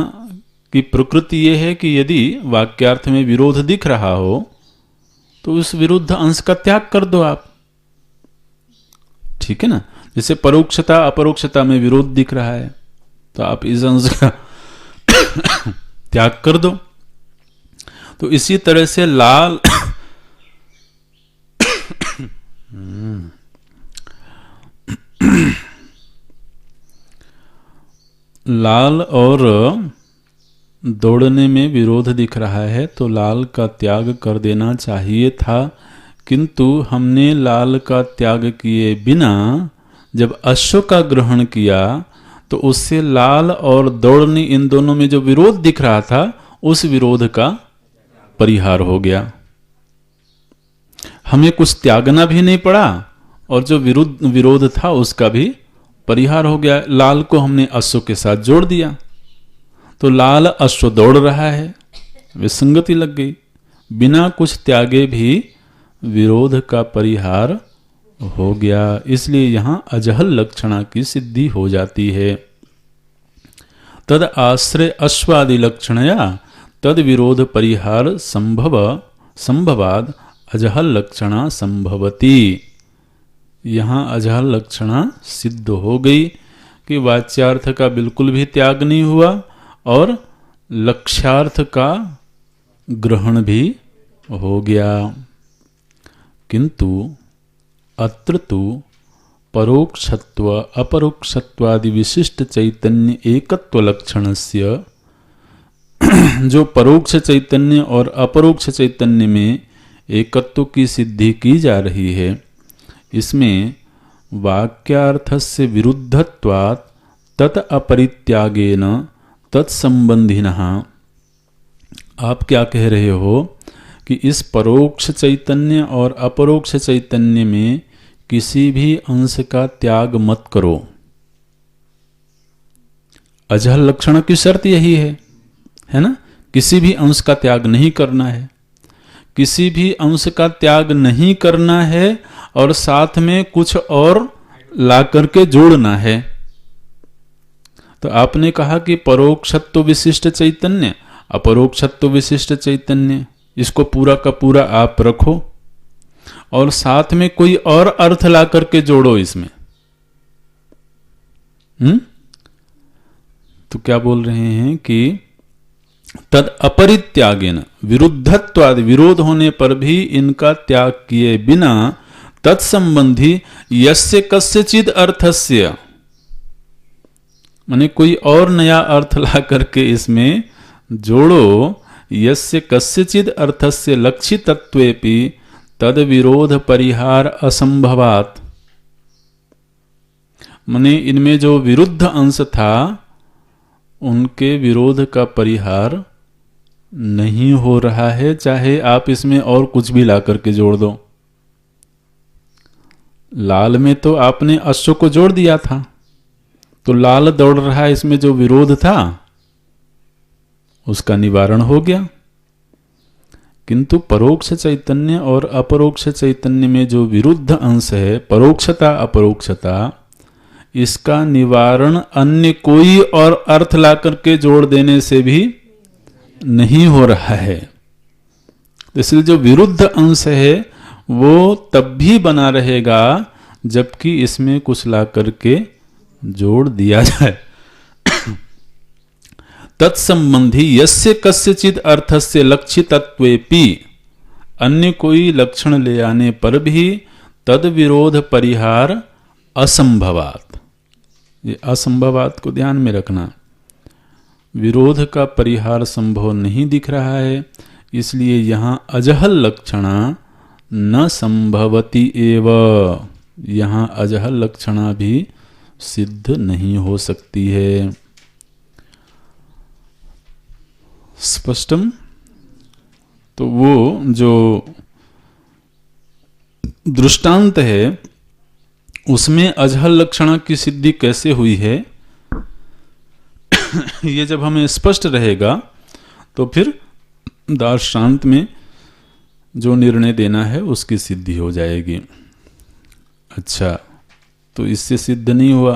की प्रकृति यह है कि यदि वाक्यार्थ में विरोध दिख रहा हो तो उस विरुद्ध अंश का त्याग कर दो आप। ठीक है ना। जैसे परोक्षता अपरोक्षता में विरोध दिख रहा है तो आप इस अंश का त्याग कर दो। तो इसी तरह से लाल लाल और दौड़ने में विरोध दिख रहा है तो लाल का त्याग कर देना चाहिए था, किंतु हमने लाल का त्याग किए बिना जब अश्व का ग्रहण किया तो उससे लाल और दौड़ने इन दोनों में जो विरोध दिख रहा था उस विरोध का परिहार हो गया। हमें कुछ त्यागना भी नहीं पड़ा और जो विरोध था उसका भी परिहार हो गया। लाल को हमने अश्व के साथ जोड़ दिया तो लाल अश्व दौड़ रहा है, विसंगति लग गई। बिना कुछ त्यागे भी विरोध का परिहार हो गया, इसलिए यहां अजहल लक्षणा की सिद्धि हो जाती है। तद आश्रय अश्वादि लक्षणया तद विरोध परिहार संभवाद अजहल लक्षणा संभवती। यहां अजहल लक्षणा सिद्ध हो गई कि वाच्यार्थ का बिल्कुल भी त्याग नहीं हुआ और लक्ष्यार्थ का ग्रहण भी हो गया। किंतु अत्र तो परोक्षत्व अपरोक्षत्वादि विशिष्ट चैतन्य एकत्व लक्षणस्य, जो परोक्ष चैतन्य और अपरोक्ष चैतन्य में एकत्व की सिद्धि की जा रही है, इसमें वाक्यार्थस्य विरुद्धत्वात् तत् अपरित्यागेन तत्संबंधिनः। आप क्या कह रहे हो कि इस परोक्ष चैतन्य और अपरोक्ष चैतन्य में किसी भी अंश का त्याग मत करो। अजहल लक्षण की शर्त यही है ना। किसी भी अंश का त्याग नहीं करना है, किसी भी अंश का त्याग नहीं करना है और साथ में कुछ और ला करके जोड़ना है। तो आपने कहा कि परोक्षत्व विशिष्ट चैतन्य, अपरोक्षत्व विशिष्ट चैतन्य, इसको पूरा का पूरा आप रखो और साथ में कोई और अर्थ ला करके जोड़ो इसमें। तो क्या बोल रहे हैं कि तद अपरित्यागेन, विरुद्धत्वादि, विरोध होने पर भी इनका त्याग किए बिना तत्संबंधी यस्य कस्यचिद अर्थस्य, माने कोई और नया अर्थ ला करके इसमें जोड़ो। यस्य कस्यचिद अर्थस्य लक्षितत्वेपि तद विरोध परिहार असंभवात्, माने इनमें जो विरुद्ध अंश था उनके विरोध का परिहार नहीं हो रहा है, चाहे आप इसमें और कुछ भी ला करके जोड़ दो। लाल में तो आपने अश्व को जोड़ दिया था, तो लाल दौड़ रहा है, इसमें जो विरोध था उसका निवारण हो गया। किंतु परोक्ष चैतन्य और अपरोक्ष चैतन्य में जो विरुद्ध अंश है, परोक्षता अपरोक्षता, इसका निवारण अन्य कोई और अर्थ ला करके जोड़ देने से भी नहीं हो रहा है। इसलिए जो विरुद्ध अंश है वो तब भी बना रहेगा जबकि इसमें कुछ ला करके जोड़ दिया जाए। तत्संबंधी यस्य कस्यचिद अर्थस्य लक्षितत्वेपि, अन्य कोई लक्षण ले आने पर भी तद विरोध परिहार असंभवात्, ये असंभवात को ध्यान में रखना। विरोध का परिहार संभव नहीं दिख रहा है, इसलिए यहां अजहल लक्षणा न संभवती एव, यहां अजहल लक्षणा भी सिद्ध नहीं हो सकती है। स्पष्टम? तो वो जो दृष्टांत है उसमें अजहल लक्षणा की सिद्धि कैसे हुई है, ये जब हमें स्पष्ट रहेगा तो फिर दार्शांत में जो निर्णय देना है उसकी सिद्धि हो जाएगी। अच्छा, तो इससे सिद्ध नहीं हुआ,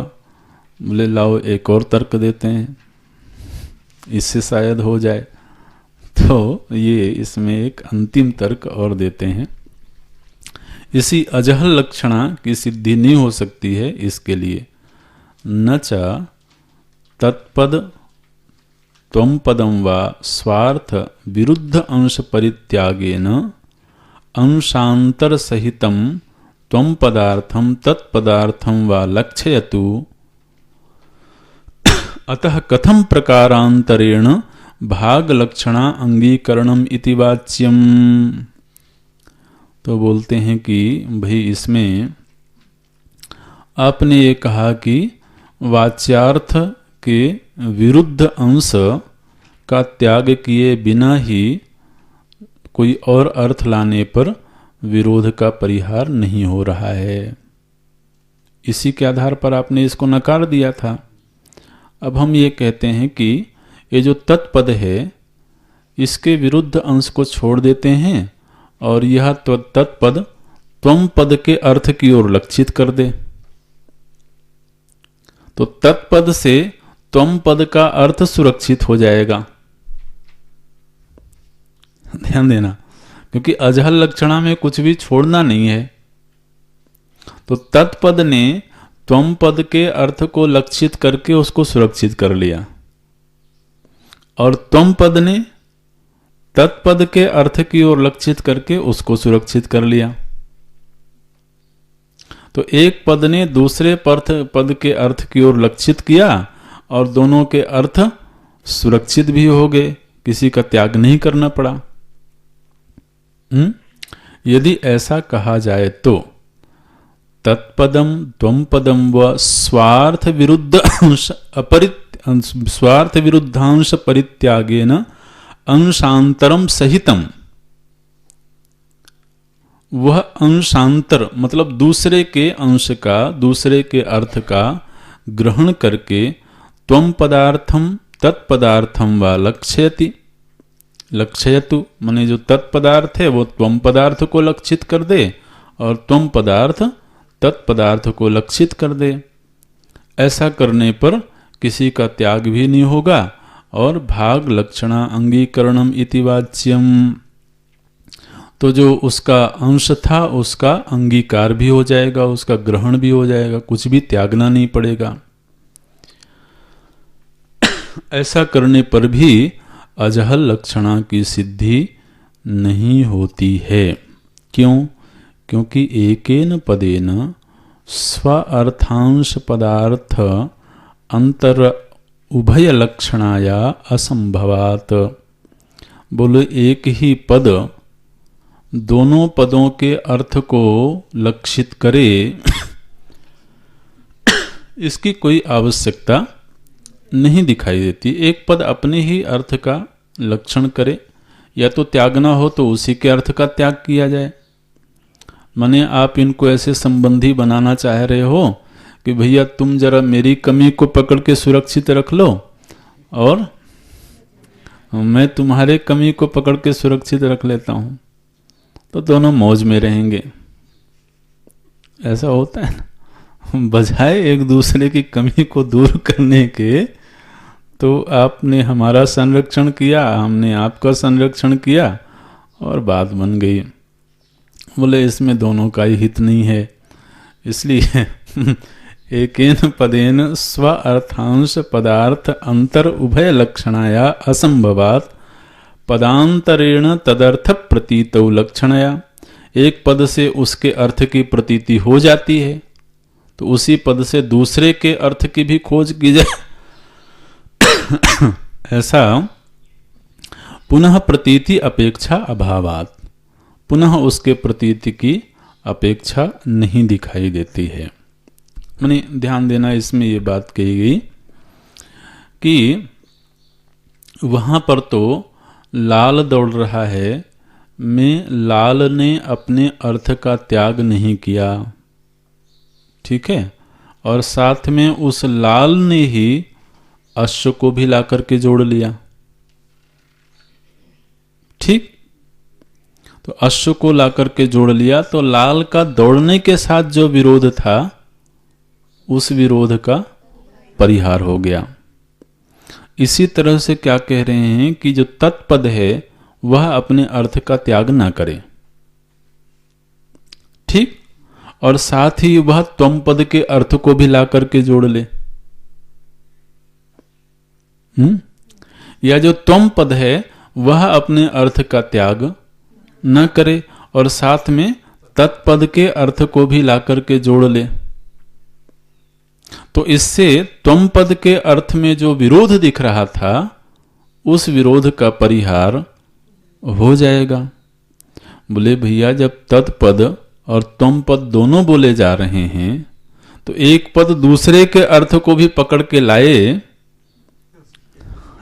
बोले लाओ एक और तर्क देते हैं, इससे शायद हो जाए। तो ये इसमें एक अंतिम तर्क और देते हैं। इसी अजहल लक्षणा की सिद्धि नहीं हो सकती है, इसके लिए न च तत्पद त्वम पदम वा स्वार्थ विरुद्ध अंश परित्यागेन अंशांतर सहितम त्वम पदार्थम तत्पदार्थम वा लक्षयतु, अतः कथम प्रकारांतरेण भाग लक्षणा अंगीकरणम इति वाच्यम। तो बोलते हैं कि भाई इसमें आपने ये कहा कि वाच्यार्थ के विरुद्ध अंश का त्याग किए बिना ही कोई और अर्थ लाने पर विरोध का परिहार नहीं हो रहा है। इसी के आधार पर आपने इसको नकार दिया था। अब हम ये कहते हैं कि ये जो तत्पद है इसके विरुद्ध अंश को छोड़ देते हैं और यह तत्पद त्वम पद के अर्थ की ओर लक्षित कर दे, तो तत्पद से त्वम पद का अर्थ सुरक्षित हो जाएगा। ध्यान देना, क्योंकि अजहल लक्षणा में कुछ भी छोड़ना नहीं है। तो तत्पद ने त्वम पद के अर्थ को लक्षित करके उसको सुरक्षित कर लिया और त्वम पद ने तत्पद के अर्थ की ओर लक्षित करके उसको सुरक्षित कर लिया। तो एक पद ने दूसरे पद के अर्थ की ओर लक्षित किया और दोनों के अर्थ सुरक्षित भी हो गए, किसी का त्याग नहीं करना पड़ा। यदि ऐसा कहा जाए तो तत्पदम त्वम पदम व स्वार्थ विरुद्धांश परित्यागेन अंशांतरम सहितम, वह अंशांतर मतलब दूसरे के अंश का, दूसरे के अर्थ का ग्रहण करके त्वम पदार्थम तत्पदार्थम व लक्ष्यति, लक्षयतु माने जो तत्पदार्थ है वो त्वम पदार्थ को लक्षित कर दे और त्वम पदार्थ तत्पदार्थ को लक्षित कर दे। ऐसा करने पर किसी का त्याग भी नहीं होगा, और भाग लक्षणा अंगीकरणम इति वाच्यम, तो जो उसका अंश था उसका अंगीकार भी हो जाएगा, उसका ग्रहण भी हो जाएगा, कुछ भी त्यागना नहीं पड़ेगा। ऐसा करने पर भी अजहल लक्षणा की सिद्धि नहीं होती है। क्यों? क्योंकि एकेन पदेन स्व अर्थांश पदार्थ अंतर उभय लक्षणाया असंभवात। बोले एक ही पद दोनों पदों के अर्थ को लक्षित करे, इसकी कोई आवश्यकता नहीं दिखाई देती। एक पद अपने ही अर्थ का लक्षण करे, या तो त्यागना हो तो उसी के अर्थ का त्याग किया जाए। माने आप इनको ऐसे संबंधी बनाना चाह रहे हो कि भैया तुम जरा मेरी कमी को पकड़ के सुरक्षित रख लो और मैं तुम्हारे कमी को पकड़ के सुरक्षित रख लेता हूं, तो दोनों मौज में रहेंगे। ऐसा होता है ना, बजाय एक दूसरे की कमी को दूर करने के, तो आपने हमारा संरक्षण किया, हमने आपका संरक्षण किया और बात बन गई। बोले इसमें दोनों का ही हित नहीं है, इसलिए एकेन पदेन स्व अर्थांश पदार्थ अंतर उभय लक्षणाया असंभवात पदांतरेण तदर्थ प्रतीतौ लक्षणया। एक पद से उसके अर्थ की प्रतीति हो जाती है, तो उसी पद से दूसरे के अर्थ की भी खोज की जाए। ऐसा पुनः प्रतीति अपेक्षा अभावात, पुनः उसके प्रतीति की अपेक्षा नहीं दिखाई देती है। मैंने ध्यान देना, इसमें ये बात कही गई कि वहां पर तो लाल दौड़ रहा है, में लाल ने अपने अर्थ का त्याग नहीं किया, ठीक है, और साथ में उस लाल ने ही अश्व को भी ला करके जोड़ लिया, ठीक। तो अश्व को ला करके जोड़ लिया, तो लाल का दौड़ने के साथ जो विरोध था उस विरोध का परिहार हो गया। इसी तरह से क्या कह रहे हैं कि जो तत्पद है वह अपने अर्थ का त्याग ना करे, ठीक, और साथ ही वह त्वम पद के अर्थ को भी ला करके जोड़ ले। या जो त्वम पद है वह अपने अर्थ का त्याग न करे और साथ में तत्पद के अर्थ को भी ला करके जोड़ ले, तो इससे त्वम पद के अर्थ में जो विरोध दिख रहा था उस विरोध का परिहार हो जाएगा। बोले भैया जब तत्पद और त्वम पद दोनों बोले जा रहे हैं तो एक पद दूसरे के अर्थ को भी पकड़ के लाए,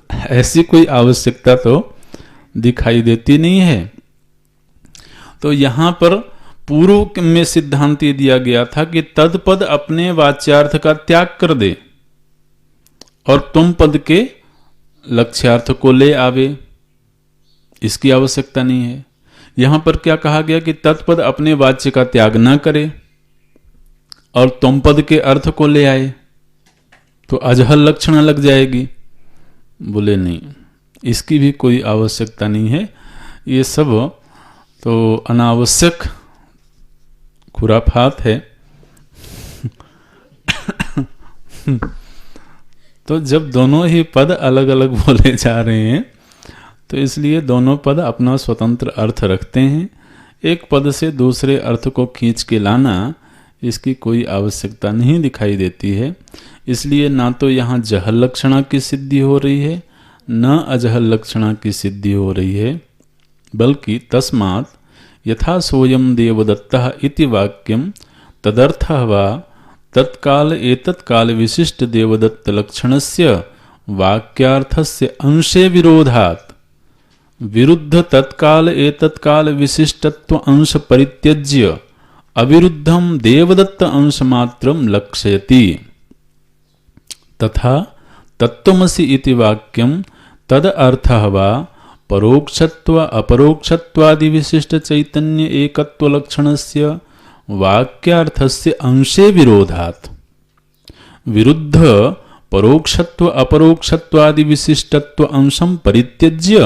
ऐसी कोई आवश्यकता तो दिखाई देती नहीं है। तो यहां पर पूर्व में सिद्धांत ये दिया गया था कि तत्पद अपने वाच्यार्थ का त्याग कर दे और तुम पद के लक्ष्यार्थ को ले आवे, इसकी आवश्यकता नहीं है। यहां पर क्या कहा गया कि तत्पद अपने वाच्य का त्याग ना करे और तुम पद के अर्थ को ले आए, तो अजहल लक्षणा लग जाएगी। बोले नहीं, इसकी भी कोई आवश्यकता नहीं है, ये सब तो अनावश्यक खुराफात है। तो जब दोनों ही पद अलग अलग बोले जा रहे हैं तो इसलिए दोनों पद अपना स्वतंत्र अर्थ रखते हैं। एक पद से दूसरे अर्थ को खींच के लाना, इसकी कोई आवश्यकता नहीं दिखाई देती है। इसलिए ना तो यहाँ जहल लक्षणा की सिद्धि हो रही है न अजहल लक्षणा की सिद्धि हो रही है, बल्कि तस्मात् यथा सोयम देवदत्तः इति वाक्यम तदर्थः वा तत्काल एतत्काल विशिष्ट देवदत्त लक्षणस्य वाक्यार्थस्य अंशे विरोधात् विरुद्ध तत्काल एतत्काल विशिष्टत्व अंश परित्यज्य अविरुद्धम देवदत्त अंश मात्रम लक्षयति। तथा तत्त्वमसि इति वाक्यम तद अर्थः वा परोक्षत्व अपरोक्षत्वादि विशिष्ट चैतन्य एकत्व लक्षणस्य वाक्यार्थस्य अंशे विरोधात् विरुद्ध परोक्षत्व अपरोक्षत्वादि विशिष्टत्व अंशम परित्यज्य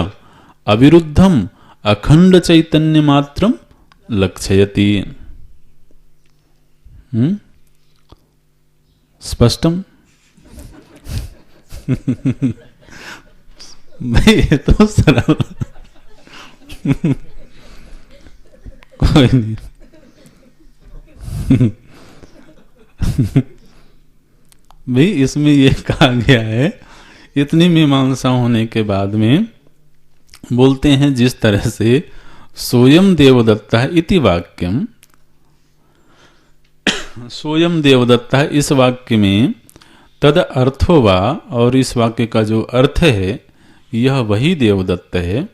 अविरुद्धम अखंड चैतन्य मात्रम लक्षयति। स्पष्टम? भाई ये तो सरल। कोई नहीं। भाई इसमें ये कहा गया है, इतनी मीमांसा होने के बाद में बोलते हैं जिस तरह से सोयम देवदत्ता इति वाक्यम, सोयम देवदत्ता इस वाक्य में तद अर्थो वा, और इस वाक्य का जो अर्थ है यह वही देवदत्त है।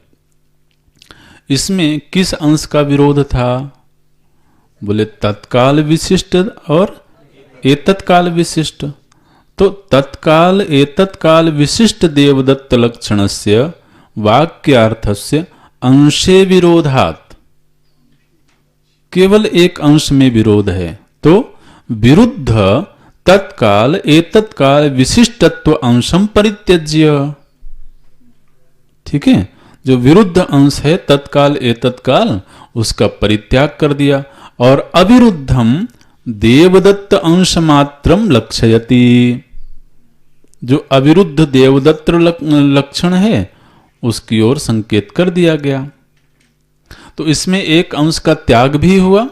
इसमें किस अंश का विरोध था? बोले तत्काल विशिष्ट और एतत्काल विशिष्ट। तो तत्काल एतत्काल विशिष्ट देवदत्त लक्षणस्य वाक्यार्थस्य अंशे विरोधात्, केवल एक अंश में विरोध है, तो विरुद्ध तत्काल एतत्काल विशिष्टत्व अंशम परित्यज्य। ठीक है, जो विरुद्ध अंश है तत्काल एतत्काल, उसका परित्याग कर दिया और अविरुद्धम देवदत्त अंश मात्रम लक्षयति। जो अविरुद्ध देवदत्त लक्षण है उसकी ओर संकेत कर दिया गया। तो इसमें एक अंश का त्याग भी हुआ,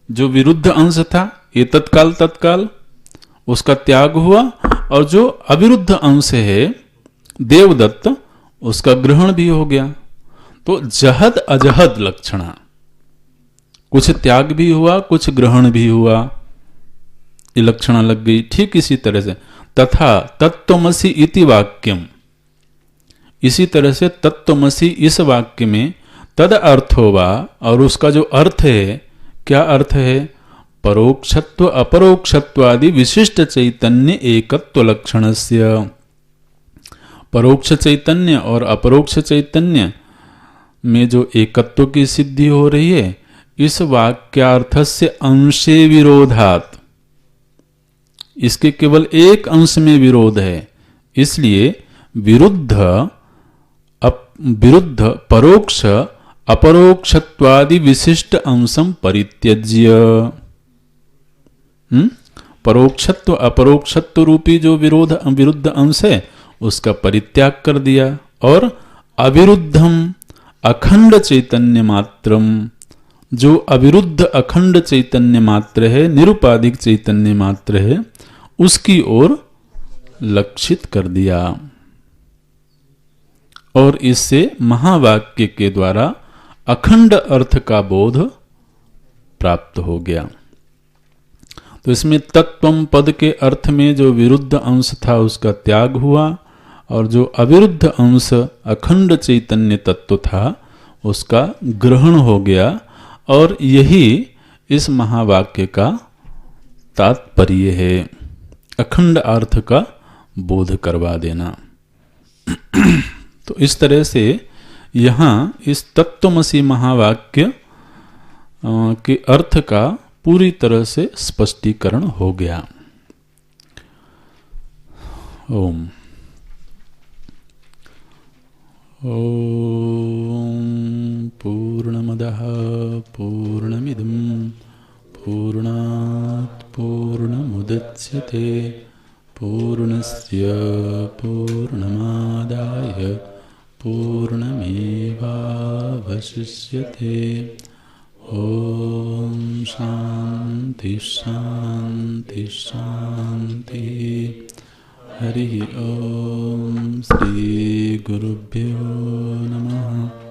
जो विरुद्ध अंश था ये तत्काल तत्काल, उसका त्याग हुआ, और जो अविरुद्ध अंश है देवदत्त उसका ग्रहण भी हो गया। तो जहद अजहद लक्षणा, कुछ त्याग भी हुआ कुछ ग्रहण भी हुआ, ये लक्षणा लग गई। ठीक इसी तरह से तथा तत्त्वमसि इति वाक्यम, इसी तरह से तत्त्वमसि इस वाक्य में तद अर्थो वा, और उसका जो अर्थ है, क्या अर्थ है? परोक्षत्व अपरोक्षत्वादि विशिष्ट चैतन्य एकत्व लक्षणस्य। परोक्ष चैतन्य और अपरोक्ष चैतन्य में जो एकत्व की सिद्धि हो रही है, इस वाक्यार्थस्य अंशे विरोधात्, इसके केवल एक अंश में विरोध है, इसलिए विरुद्ध परोक्ष अपरोक्षत्वादि विशिष्ट अंशम परित्यज्य। परोक्षत्व अपरोक्षत्व रूपी जो विरुद्ध अंश है उसका परित्याग कर दिया, और अविरुद्धम अखंड चैतन्य मात्रम, जो अविरुद्ध अखंड चैतन्य मात्र है, निरुपाधिक चैतन्य मात्र है, उसकी ओर लक्षित कर दिया। और इससे महावाक्य के द्वारा अखंड अर्थ का बोध प्राप्त हो गया। तो इसमें तत्वम पद के अर्थ में जो विरुद्ध अंश था उसका त्याग हुआ, और जो अविरुद्ध अंश अखंड चैतन्य तत्व था उसका ग्रहण हो गया। और यही इस महावाक्य का तात्पर्य है, अखंड अर्थ का बोध करवा देना। तो इस तरह से यहाँ इस तत्त्वमसि महावाक्य के अर्थ का पूरी तरह से स्पष्टीकरण हो गया। ओम ओम पूर्णमदः पूर्णमिदं पूर्णात् पूर्णमुदच्यते पूर्णस्य पूर्णमादाय पूर्णमेवावशिष्यते। ओम शांति शांति शांति। हरि ओम। श्री गुरुभ्यो नमः।